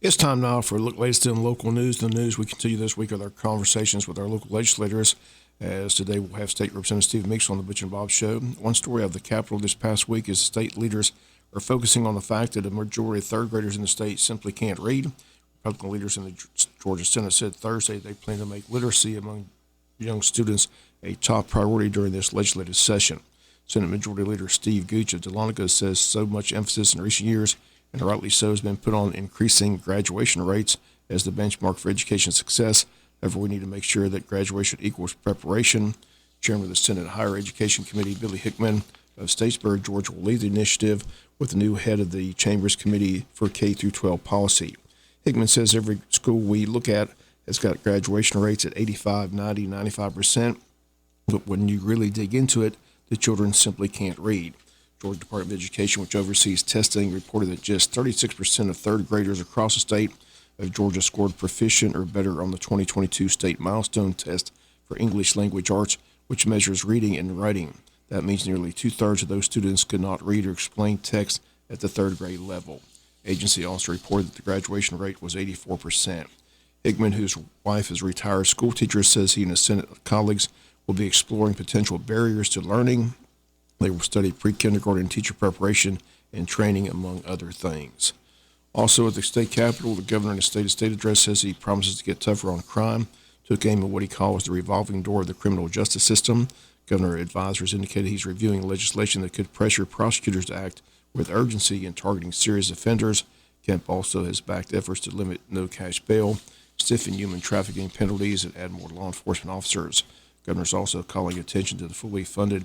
It's time now for a look latest in local news. The news we continue this week with our conversations with our local legislators. As today we'll have State Representative Steve Meeks on the Butch and Bob Show. One story out of the Capitol this past week is state leaders are focusing on the fact that a majority of third graders in the state simply can't read. Republican leaders in the Georgia Senate said Thursday they plan to make literacy among young students a top priority during this legislative session. Senate Majority Leader Steve Gooch of Dahlonega says so much emphasis in recent years, and rightly so, has been put on increasing graduation rates as the benchmark for education success. However, we need to make sure that graduation equals preparation. Chairman of the Senate Higher Education Committee, Billy Hickman of Statesboro, Georgia, will lead the initiative with the new head of the Chamber's Committee for K-12 Policy. Hickman says every school we look at has got graduation rates at 85, 90, 95%, but when you really dig into it, the children simply can't read. Georgia Department of Education, which oversees testing, reported that just 36% of third graders across the state of Georgia scored proficient or better on the 2022 state milestone test for English language arts, which measures reading and writing. That means nearly two-thirds of those students could not read or explain text at the third grade level. Agency also reported that the graduation rate was 84%. Hickman, whose wife is a retired school teacher, says he and his Senate colleagues will be exploring potential barriers to learning. They will study pre-kindergarten teacher preparation and training, among other things. Also at the state capitol, the governor in the state address says he promises to get tougher on crime, took aim at what he calls the revolving door of the criminal justice system. Governor advisors indicated he's reviewing legislation that could pressure prosecutors to act with urgency in targeting serious offenders. Kemp also has backed efforts to limit no-cash bail, stiffen human trafficking penalties, and add more law enforcement officers. Governor's also calling attention to the fully funded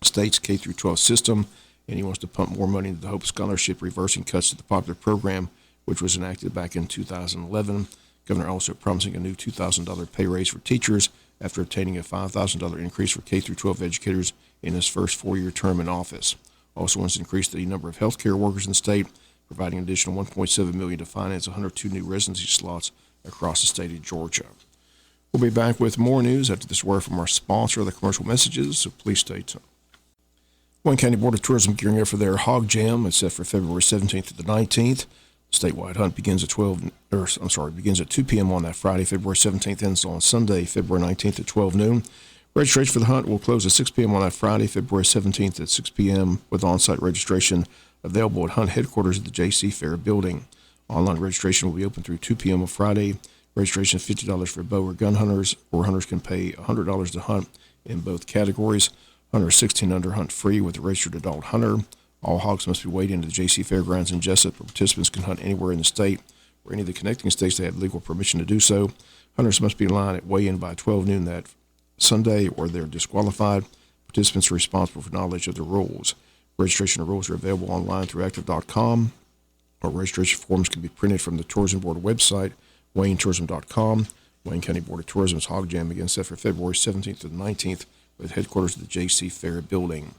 state's K-12 system, and he wants to pump more money into the Hope Scholarship, reversing cuts to the popular program, which was enacted back in 2011. Governor also promising a new $2,000 pay raise for teachers after obtaining a $5,000 increase for K-12 educators in his first four-year term in office. Also wants to increase the number of healthcare workers in the state, providing an additional $1.7 million to finance 102 new residency slots across the state of Georgia. We'll be back with more news after this word from our sponsor of the commercial messages, so please stay tuned. Wayne County Board of Tourism gearing up for their Hog Jam. It's set for February 17th to the 19th. The statewide hunt begins at 2 p.m. on that Friday, February 17th, ends on Sunday, February 19th at 12 noon. Registration for the hunt will close at 6 p.m. on that Friday, February 17th at 6 p.m. with on-site registration available at hunt headquarters at the J.C. Fair building. Online registration will be open through 2 p.m. on Friday. Registration is $50 for bow or gun hunters, or hunters can pay $100 to hunt in both categories. Hunters 16 under hunt free with a registered adult hunter. All hogs must be weighed into the J.C. Fairgrounds in Jesup, where participants can hunt anywhere in the state or any of the connecting states that have legal permission to do so. Hunters must be in line at weigh-in by 12 noon that Sunday, or they're disqualified. Participants are responsible for knowledge of the rules. Registration rules are available online through active.com, or registration forms can be printed from the Tourism Board website, WayneTourism.com. Wayne County Board of Tourism's Hog Jam begins set for February 17th to the 19th with headquarters at the J.C. Fair building.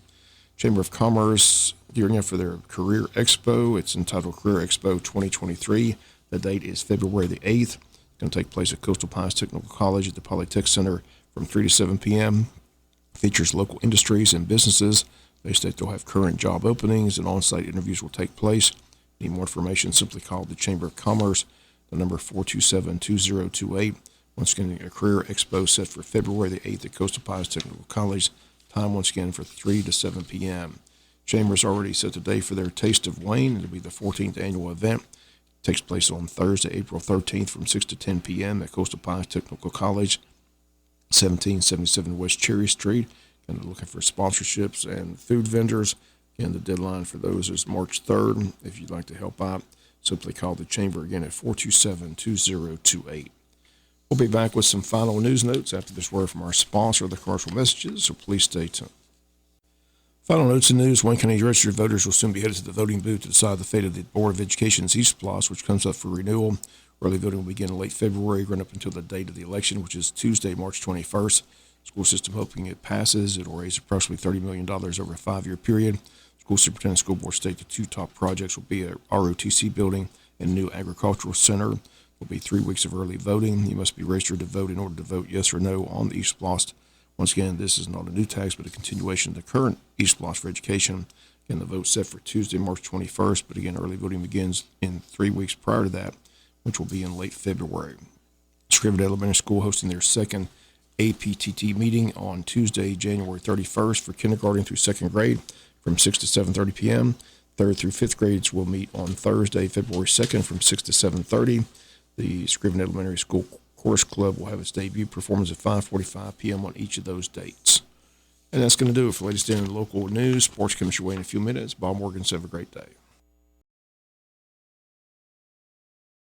Chamber of Commerce gearing up for their Career Expo. It's entitled Career Expo 2023. The date is February the 8th. It's going to take place at Coastal Pines Technical College at the Polytech Center from 3 to 7 p.m. Features local industries and businesses. They state they'll have current job openings and on-site interviews will take place. Need more information, simply call the Chamber of Commerce, the number 427-2028. Once again, a Career Expo set for February the 8th at Coastal Pines Technical College. Time once again for 3 to 7 p.m. Chambers already set the date for their Taste of Wayne. It'll be the 14th annual event. It takes place on Thursday, April 13th from 6 to 10 p.m. at Coastal Pines Technical College, 1777 West Cherry Street. And looking for sponsorships and food vendors. Again, the deadline for those is March 3rd. If you'd like to help out, simply call the Chamber again at 427-2028. We'll be back with some final news notes after this word from our sponsor of the commercial messages, so please stay tuned. Final notes and news. Wayne County registered voters will soon be headed to the voting booth to decide the fate of the Board of Education's East Plus, which comes up for renewal. Early voting will begin in late February, run up until the date of the election, which is Tuesday, March 21st. School system hoping it passes. It will raise approximately $30 million over a 5-year period. School superintendent and school board state the two top projects will be a ROTC building and a new agricultural center. Will be 3 weeks of early voting. You must be registered to vote in order to vote yes or no on the East Blost. Once again, this is not a new tax, but a continuation of the current East Blost for education. Again, the vote set for Tuesday, March 21st, but again, early voting begins in 3 weeks prior to that. which will be in late February. Scriven Elementary School hosting their second APTT meeting on Tuesday, January 31st for kindergarten through second grade from 6 to 7:30 p.m. Third through fifth grades will meet on Thursday, February 2nd from 6 to 7:30. The Scriven Elementary School Chorus Club will have its debut performance at 5:45 p.m. on each of those dates. And that's going to do it for latest in local news. Sports comes your way in a few minutes. Bob Morgan, have a great day.